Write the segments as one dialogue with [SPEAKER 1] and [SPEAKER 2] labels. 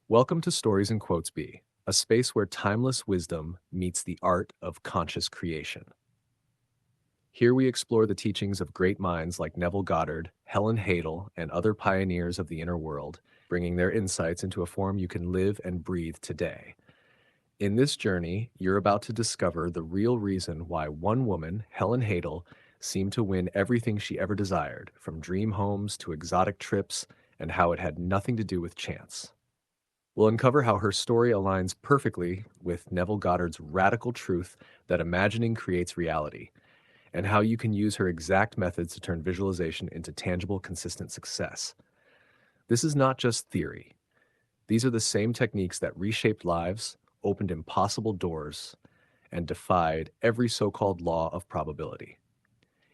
[SPEAKER 1] Welcome to Stories and Quotes Bee, a space where timeless wisdom meets the art of conscious creation. Here we explore the teachings of great minds like Neville Goddard, Helen Hadel, and other pioneers of the inner world, bringing their insights into a form you can live and breathe today. In this journey, you're about to discover the real reason why one woman, Helen Hadel, seemed to win everything she ever desired, from dream homes to exotic trips, and how it had nothing to do with chance. We'll uncover how her story aligns perfectly with Neville Goddard's radical truth that imagining creates reality, and how you can use her exact methods to turn visualization into tangible, consistent success. This is not just theory. These are the same techniques that reshaped lives, opened impossible doors, and defied every so-called law of probability.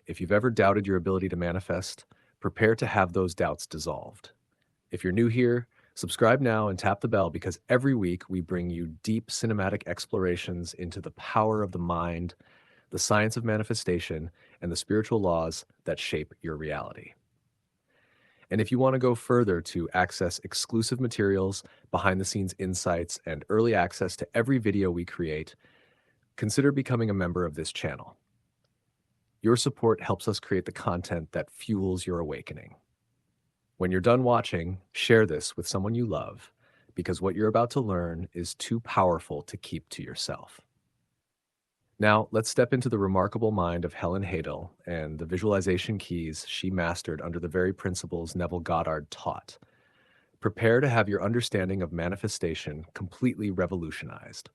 [SPEAKER 1] If you've ever doubted your ability to manifest, prepare to have those doubts dissolved. If you're new here, subscribe now and tap the bell, because every week we bring you deep cinematic explorations into the power of the mind, the science of manifestation, and the spiritual laws that shape your reality. And if you want to go further to access exclusive materials, behind-the-scenes insights, and early access to every video we create, consider becoming a member of this channel. Your support helps us create the content that fuels your awakening. When you're done watching, share this with someone you love, because what you're about to learn is too powerful to keep to yourself. Now, let's step into the remarkable mind of Helen Hadel and the visualization keys she mastered under the very principles Neville Goddard taught. Prepare to have your understanding of manifestation completely revolutionized.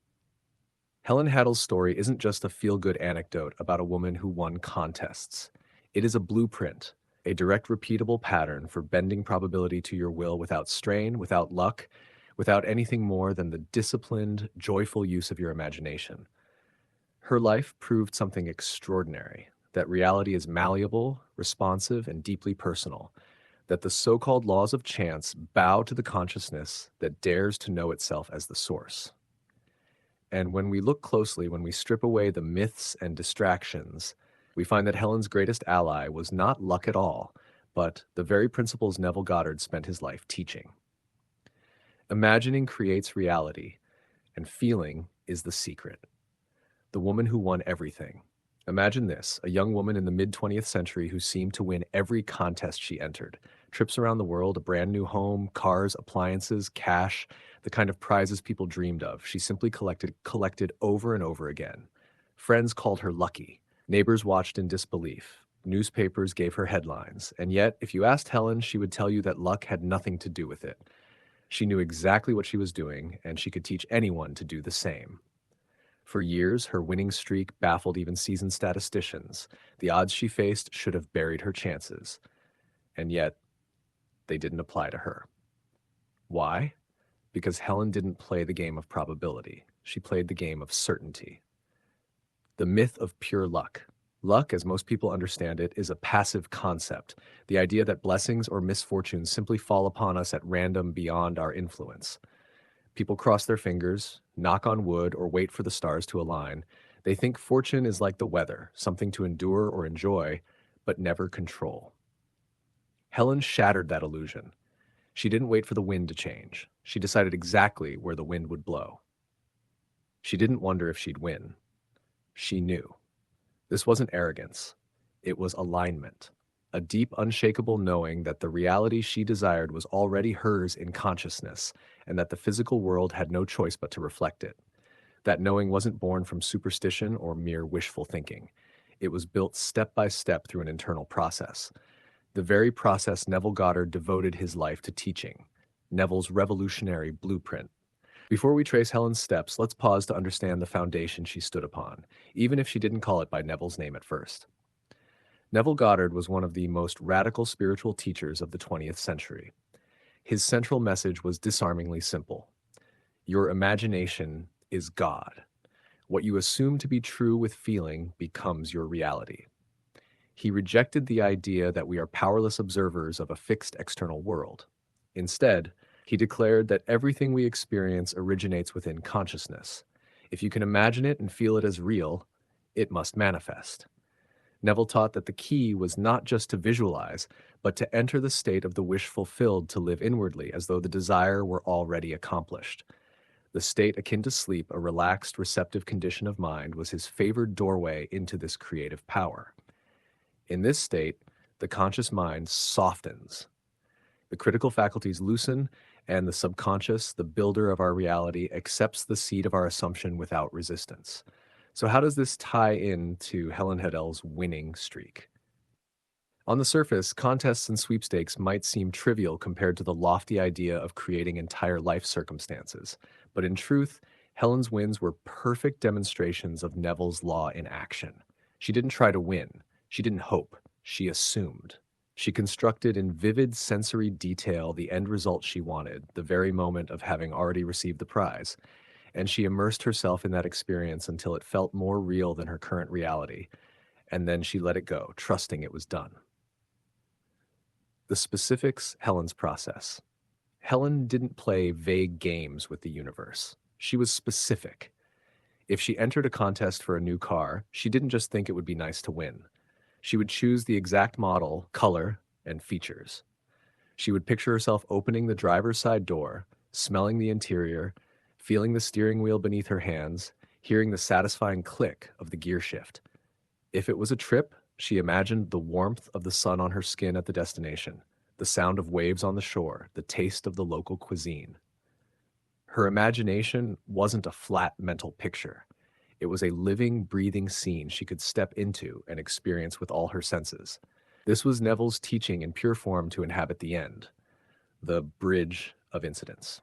[SPEAKER 1] Helen Hadel's story isn't just a feel-good anecdote about a woman who won contests. It is a blueprint, a direct repeatable pattern for bending probability to your will without strain, without luck, without anything more than the disciplined, joyful use of your imagination. Her life proved something extraordinary, that reality is malleable, responsive, and deeply personal, that the so-called laws of chance bow to the consciousness that dares to know itself as the source. And when we look closely, when we strip away the myths and distractions, we find that Helen's greatest ally was not luck at all, but the very principles Neville Goddard spent his life teaching. Imagining creates reality, and feeling is the secret. The woman who won everything. Imagine this, a young woman in the mid-20th century who seemed to win every contest she entered. Trips around the world, a brand new home, cars, appliances, cash, the kind of prizes people dreamed of. She simply collected over and over again. Friends called her lucky. Neighbors watched in disbelief. Newspapers gave her headlines. And yet, if you asked Helen, she would tell you that luck had nothing to do with it. She knew exactly what she was doing, and she could teach anyone to do the same. For years, her winning streak baffled even seasoned statisticians. The odds she faced should have buried her chances. And yet, they didn't apply to her. Why? Because Helen didn't play the game of probability. She played the game of certainty. The myth of pure luck. Luck, as most people understand it, is a passive concept, the idea that blessings or misfortunes simply fall upon us at random beyond our influence. People cross their fingers, knock on wood, or wait for the stars to align. They think fortune is like the weather, something to endure or enjoy, but never control. Helen shattered that illusion. She didn't wait for the wind to change. She decided exactly where the wind would blow. She didn't wonder if she'd win. She knew. This wasn't arrogance. It was alignment. A deep, unshakable knowing that the reality she desired was already hers in consciousness, and that the physical world had no choice but to reflect it. That knowing wasn't born from superstition or mere wishful thinking. It was built step by step through an internal process. The very process Neville Goddard devoted his life to teaching. Neville's revolutionary blueprint. Before we trace Helen's steps, let's pause to understand the foundation she stood upon, even if she didn't call it by Neville's name at first. Neville Goddard was one of the most radical spiritual teachers of the 20th century. His central message was disarmingly simple. Your imagination is God. What you assume to be true with feeling becomes your reality. He rejected the idea that we are powerless observers of a fixed external world. Instead, he declared that everything we experience originates within consciousness. If you can imagine it and feel it as real, it must manifest. Neville taught that the key was not just to visualize, but to enter the state of the wish fulfilled to live inwardly as though the desire were already accomplished. The state akin to sleep, a relaxed, receptive condition of mind, was his favored doorway into this creative power. In this state, the conscious mind softens. The critical faculties loosen, and the subconscious, the builder of our reality, accepts the seed of our assumption without resistance. So how does this tie into Helen Hadel's winning streak? On the surface, contests and sweepstakes might seem trivial compared to the lofty idea of creating entire life circumstances, but in truth, Helen's wins were perfect demonstrations of Neville's law in action. She didn't try to win. She didn't hope. She assumed. She constructed in vivid sensory detail the end result she wanted, the very moment of having already received the prize, and she immersed herself in that experience until it felt more real than her current reality, and then she let it go, trusting it was done. The specifics, Helen's process. Helen didn't play vague games with the universe. She was specific. If she entered a contest for a new car, she didn't just think it would be nice to win. She would choose the exact model, color, and features. She would picture herself opening the driver's side door, smelling the interior, feeling the steering wheel beneath her hands, hearing the satisfying click of the gear shift. If it was a trip, she imagined the warmth of the sun on her skin at the destination, the sound of waves on the shore, the taste of the local cuisine. Her imagination wasn't a flat mental picture. It was a living, breathing scene she could step into and experience with all her senses. This was Neville's teaching in pure form to inhabit the end, the bridge of incidents.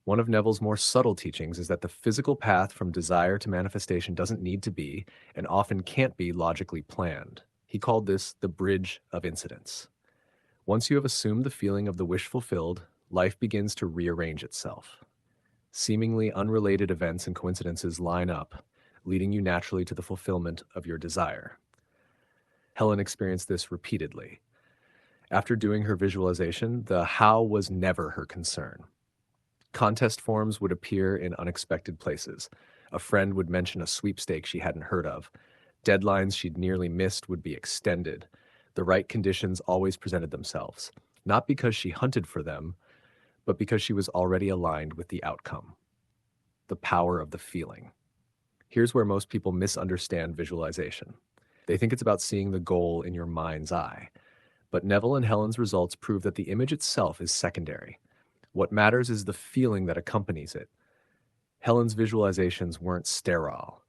[SPEAKER 1] One of Neville's more subtle teachings is that the physical path from desire to manifestation doesn't need to be, and often can't be, logically planned. He called this the bridge of incidents. Once you have assumed the feeling of the wish fulfilled, life begins to rearrange itself. Seemingly unrelated events and coincidences line up, leading you naturally to the fulfillment of your desire. Helen experienced this repeatedly. After doing her visualization, the how was never her concern. Contest forms would appear in unexpected places. A friend would mention a sweepstake she hadn't heard of. Deadlines she'd nearly missed would be extended. The right conditions always presented themselves, not because she hunted for them, but because she was already aligned with the outcome. The power of the feeling. Here's where most people misunderstand visualization. They think it's about seeing the goal in your mind's eye. But Neville and Helen's results prove that the image itself is secondary. What matters is the feeling that accompanies it. Helen's visualizations weren't sterile.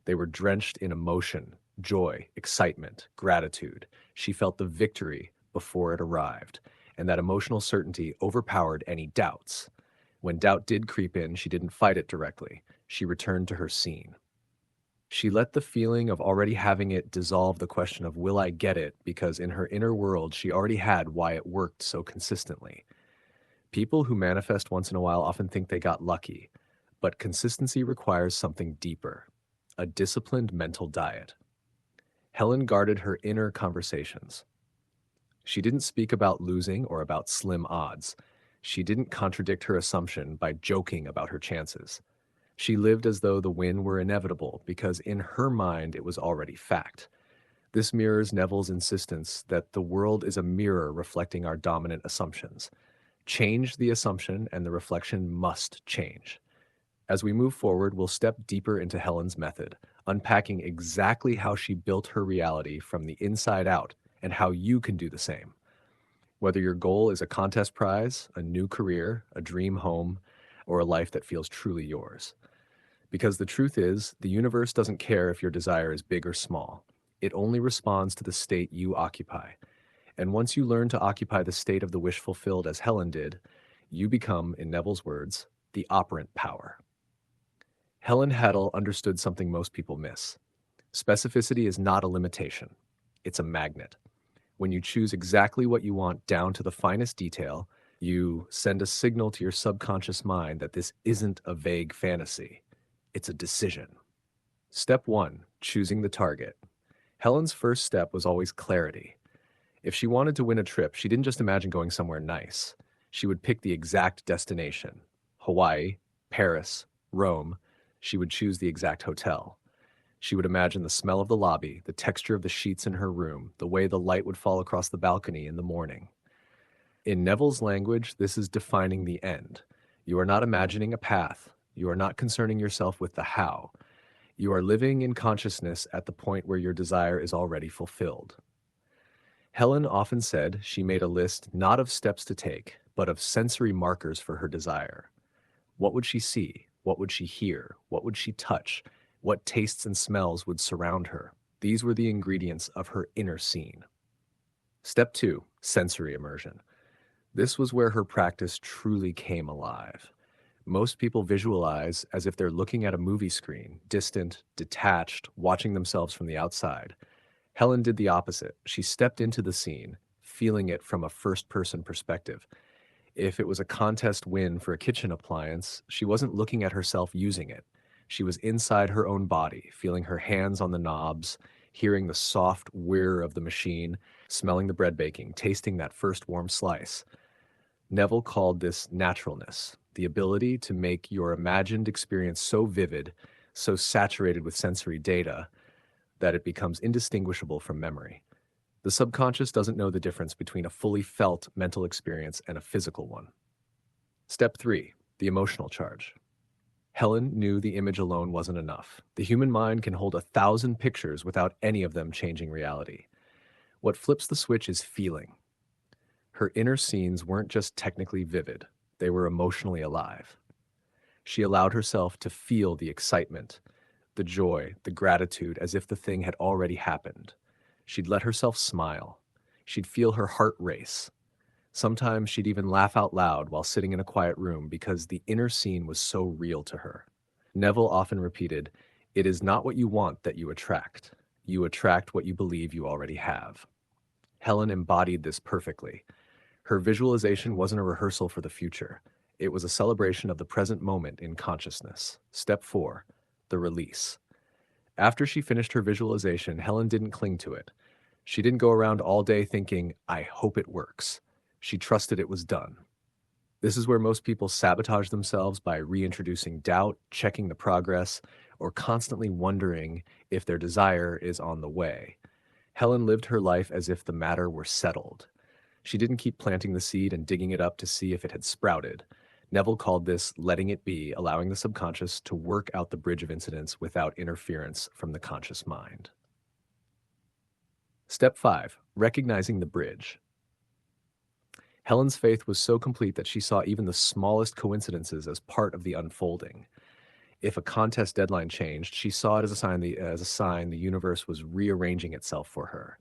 [SPEAKER 1] They were drenched in emotion, joy, excitement, gratitude. She felt the victory before it arrived, and that emotional certainty overpowered any doubts. When doubt did creep in, she didn't fight it directly. She returned to her scene. She let the feeling of already having it dissolve the question of will I get it, because in her inner world she already had why it worked so consistently. People who manifest once in a while often think they got lucky, but consistency requires something deeper, a disciplined mental diet. Helen guarded her inner conversations. She didn't speak about losing or about slim odds. She didn't contradict her assumption by joking about her chances. She lived as though the win were inevitable because in her mind it was already fact. This mirrors Neville's insistence that the world is a mirror reflecting our dominant assumptions. Change the assumption and the reflection must change. As we move forward, we'll step deeper into Helen's method, unpacking exactly how she built her reality from the inside out and how you can do the same. Whether your goal is a contest prize, a new career, a dream home, or a life that feels truly yours. Because the truth is, the universe doesn't care if your desire is big or small. It only responds to the state you occupy. And once you learn to occupy the state of the wish fulfilled as Helen did, you become, in Neville's words, the operant power. Helen Hadel understood something most people miss. Specificity is not a limitation. It's a magnet. When you choose exactly what you want down to the finest detail, you send a signal to your subconscious mind that this isn't a vague fantasy. It's a decision. Step 1, choosing the target. Helen's first step was always clarity. If she wanted to win a trip, she didn't just imagine going somewhere nice. She would pick the exact destination. Hawaii, Paris, Rome. She would choose the exact hotel. She would imagine the smell of the lobby, the texture of the sheets in her room, the way the light would fall across the balcony in the morning. In Neville's language, this is defining the end. You are not imagining a path. You are not concerning yourself with the how. You are living in consciousness at the point where your desire is already fulfilled. Helen often said she made a list not of steps to take, but of sensory markers for her desire. What would she see? What would she hear? What would she touch? What tastes and smells would surround her? These were the ingredients of her inner scene. Step 2, sensory immersion. This was where her practice truly came alive. Most people visualize as if they're looking at a movie screen, distant, detached, watching themselves from the outside. Helen did the opposite. She stepped into the scene, feeling it from a first-person perspective. If it was a contest win for a kitchen appliance, she wasn't looking at herself using it. She was inside her own body, feeling her hands on the knobs, hearing the soft whir of the machine, smelling the bread baking, tasting that first warm slice. Neville called this naturalness, the ability to make your imagined experience so vivid, so saturated with sensory data, that it becomes indistinguishable from memory. The subconscious doesn't know the difference between a fully felt mental experience and a physical one. Step 3, the emotional charge. Helen knew the image alone wasn't enough. The human mind can hold 1,000 pictures without any of them changing reality. What flips the switch is feeling. Her inner scenes weren't just technically vivid, they were emotionally alive. She allowed herself to feel the excitement, the joy, the gratitude, as if the thing had already happened. She'd let herself smile. She'd feel her heart race. Sometimes she'd even laugh out loud while sitting in a quiet room because the inner scene was so real to her. Neville often repeated, "It is not what you want that you attract. You attract what you believe you already have." Helen embodied this perfectly. Her visualization wasn't a rehearsal for the future. It was a celebration of the present moment in consciousness. Step 4, the release. After she finished her visualization, Helen didn't cling to it. She didn't go around all day thinking, "I hope it works." She trusted it was done. This is where most people sabotage themselves by reintroducing doubt, checking the progress, or constantly wondering if their desire is on the way. Helen lived her life as if the matter were settled. She didn't keep planting the seed and digging it up to see if it had sprouted. Neville called this letting it be, allowing the subconscious to work out the bridge of incidents without interference from the conscious mind. Step 5, recognizing the bridge. Helen's faith was so complete that she saw even the smallest coincidences as part of the unfolding. If a contest deadline changed, she saw it as a sign the universe was rearranging itself for her.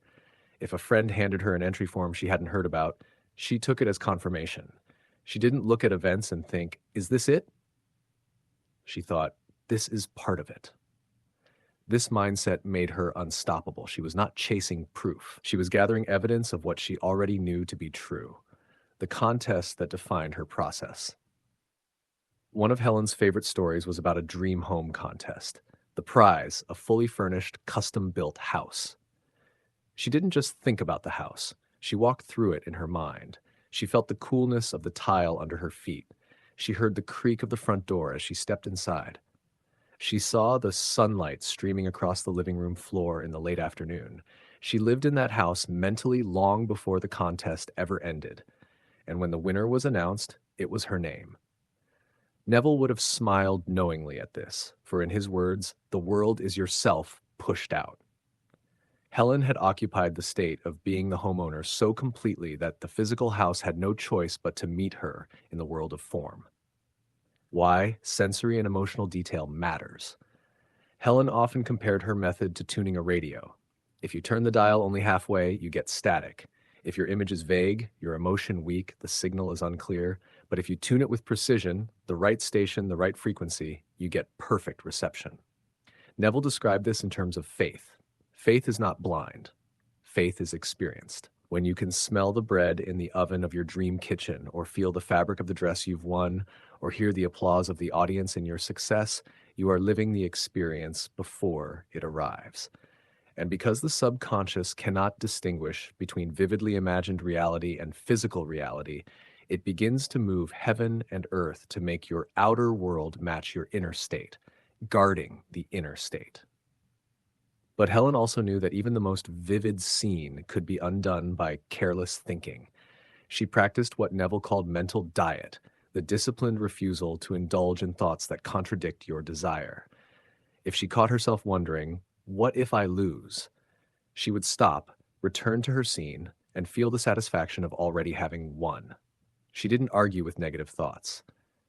[SPEAKER 1] If a friend handed her an entry form she hadn't heard about, she took it as confirmation. She didn't look at events and think, "Is this it?" She thought, "This is part of it." This mindset made her unstoppable. She was not chasing proof. She was gathering evidence of what she already knew to be true. The contest that defined her process. One of Helen's favorite stories was about a dream home contest. The prize, a fully furnished, custom-built house. She didn't just think about the house. She walked through it in her mind. She felt the coolness of the tile under her feet. She heard the creak of the front door as she stepped inside. She saw the sunlight streaming across the living room floor in the late afternoon. She lived in that house mentally long before the contest ever ended. And when the winner was announced, it was her name. Neville would have smiled knowingly at this, for in his words, "The world is yourself pushed out." Helen had occupied the state of being the homeowner so completely that the physical house had no choice but to meet her in the world of form. Why sensory and emotional detail matters. Helen often compared her method to tuning a radio. If you turn the dial only halfway, you get static. If your image is vague, your emotion weak, the signal is unclear. But if you tune it with precision, the right station, the right frequency, you get perfect reception. Neville described this in terms of faith. Faith is not blind. Faith is experienced. When you can smell the bread in the oven of your dream kitchen, or feel the fabric of the dress you've won, or hear the applause of the audience in your success, you are living the experience before it arrives. And because the subconscious cannot distinguish between vividly imagined reality and physical reality, it begins to move heaven and earth to make your outer world match your inner state, guarding the inner state. But Helen also knew that even the most vivid scene could be undone by careless thinking. She practiced what Neville called mental diet, the disciplined refusal to indulge in thoughts that contradict your desire. If she caught herself wondering, "What if I lose?" she would stop, return to her scene, and feel the satisfaction of already having won. She didn't argue with negative thoughts.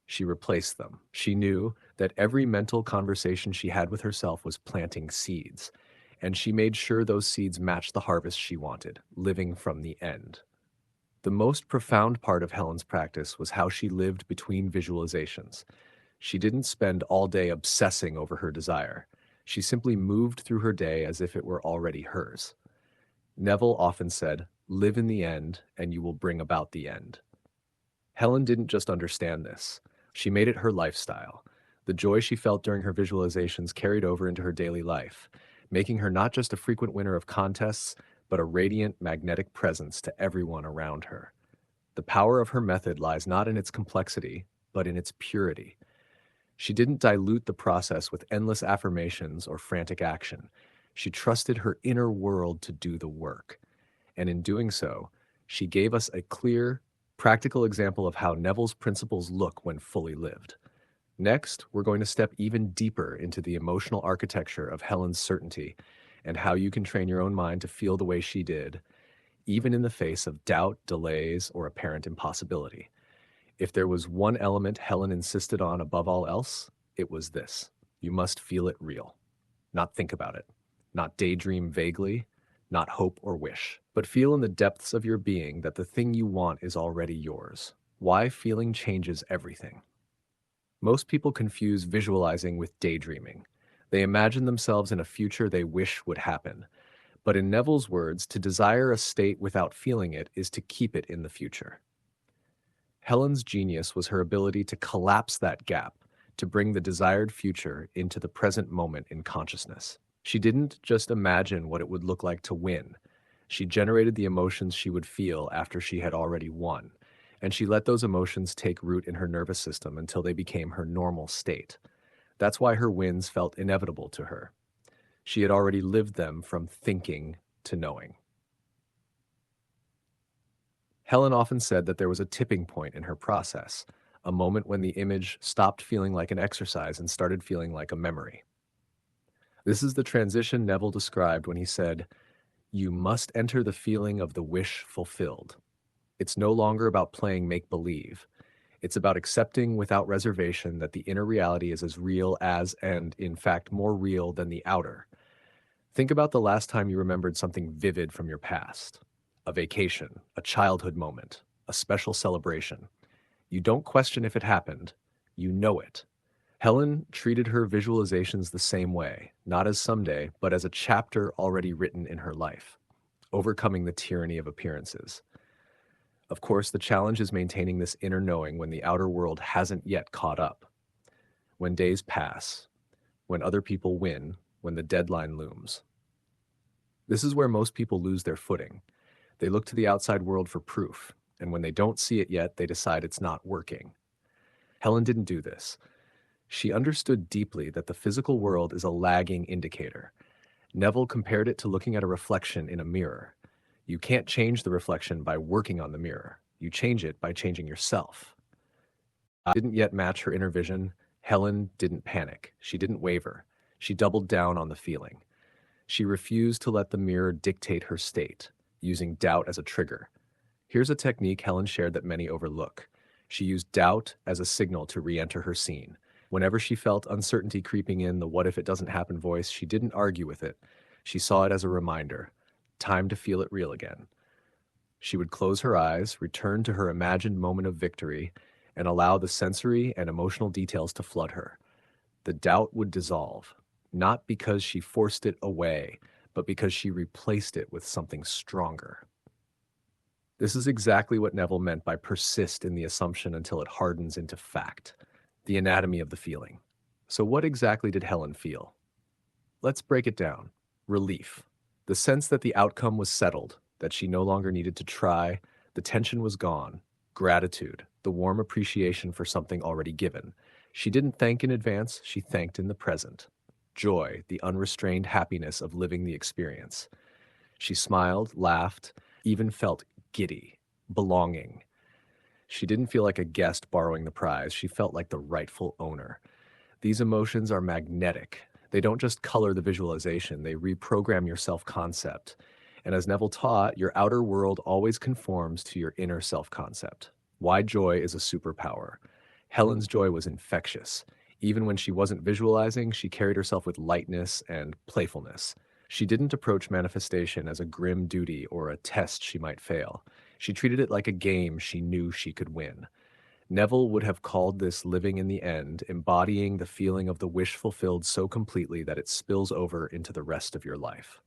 [SPEAKER 1] She replaced them. She knew that every mental conversation she had with herself was planting seeds, and she made sure those seeds matched the harvest she wanted, living from the end. The most profound part of Helen's practice was how she lived between visualizations. She didn't spend all day obsessing over her desire. She simply moved through her day as if it were already hers. Neville often said, "Live in the end, and you will bring about the end." Helen didn't just understand this. She made it her lifestyle. The joy she felt during her visualizations carried over into her daily life, making her not just a frequent winner of contests, but a radiant, magnetic presence to everyone around her. The power of her method lies not in its complexity, but in its purity. She didn't dilute the process with endless affirmations or frantic action. She trusted her inner world to do the work. And in doing so, she gave us a clear, practical example of how Neville's principles look when fully lived. Next, we're going to step even deeper into the emotional architecture of Helen's certainty and how you can train your own mind to feel the way she did, even in the face of doubt, delays, or apparent impossibility. If there was one element Helen insisted on above all else, it was this: you must feel it real. Not think about it, not daydream vaguely, not hope or wish, but feel in the depths of your being that the thing you want is already yours. Why feeling changes everything. Most people confuse visualizing with daydreaming. They imagine themselves in a future they wish would happen. But in Neville's words, to desire a state without feeling it is to keep it in the future. Helen's genius was her ability to collapse that gap, to bring the desired future into the present moment in consciousness. She didn't just imagine what it would look like to win. She generated the emotions she would feel after she had already won, and she let those emotions take root in her nervous system until they became her normal state. That's why her wins felt inevitable to her. She had already lived them from thinking to knowing. Helen often said that there was a tipping point in her process, a moment when the image stopped feeling like an exercise and started feeling like a memory. This is the transition Neville described when he said, "You must enter the feeling of the wish fulfilled." It's no longer about playing make-believe. It's about accepting without reservation that the inner reality is as real as, and in fact more real than, the outer. Think about the last time you remembered something vivid from your past. A vacation, a childhood moment, a special celebration. You don't question if it happened, you know it. Helen treated her visualizations the same way, not as someday, but as a chapter already written in her life, overcoming the tyranny of appearances. Of course, the challenge is maintaining this inner knowing when the outer world hasn't yet caught up. When days pass, when other people win, when the deadline looms. This is where most people lose their footing. They look to the outside world for proof, and when they don't see it yet, they decide it's not working. Helen didn't do this. She understood deeply that the physical world is a lagging indicator. Neville compared it to looking at a reflection in a mirror. You can't change the reflection by working on the mirror. You change it by changing yourself. Didn't yet match her inner vision. Helen didn't panic. She didn't waver. She doubled down on the feeling. She refused to let the mirror dictate her state, using doubt as a trigger. Here's a technique Helen shared that many overlook. She used doubt as a signal to re-enter her scene. Whenever she felt uncertainty creeping in, the "what if it doesn't happen" voice, she didn't argue with it. She saw it as a reminder. Time to feel it real again. She would close her eyes, return to her imagined moment of victory, and allow the sensory and emotional details to flood her. The doubt would dissolve, not because she forced it away, but because she replaced it with something stronger. This is exactly what Neville meant by persist in the assumption until it hardens into fact, the anatomy of the feeling. So what exactly did Helen feel? Let's break it down. Relief. The sense that the outcome was settled, that she no longer needed to try, the tension was gone. Gratitude, the warm appreciation for something already given. She didn't thank in advance, she thanked in the present. joy, the unrestrained happiness of living the experience. She smiled, laughed, even felt giddy, belonging. She didn't feel like a guest borrowing the prize. She felt like the rightful owner. These emotions are magnetic. They don't just color the visualization, they reprogram your self-concept. And as Neville taught, your outer world always conforms to your inner self-concept. Why joy is a superpower. Helen's joy was infectious. Even when she wasn't visualizing, she carried herself with lightness and playfulness. She didn't approach manifestation as a grim duty or a test she might fail. She treated it like a game she knew she could win. Neville would have called this living in the end, embodying the feeling of the wish fulfilled so completely that it spills over into the rest of your life.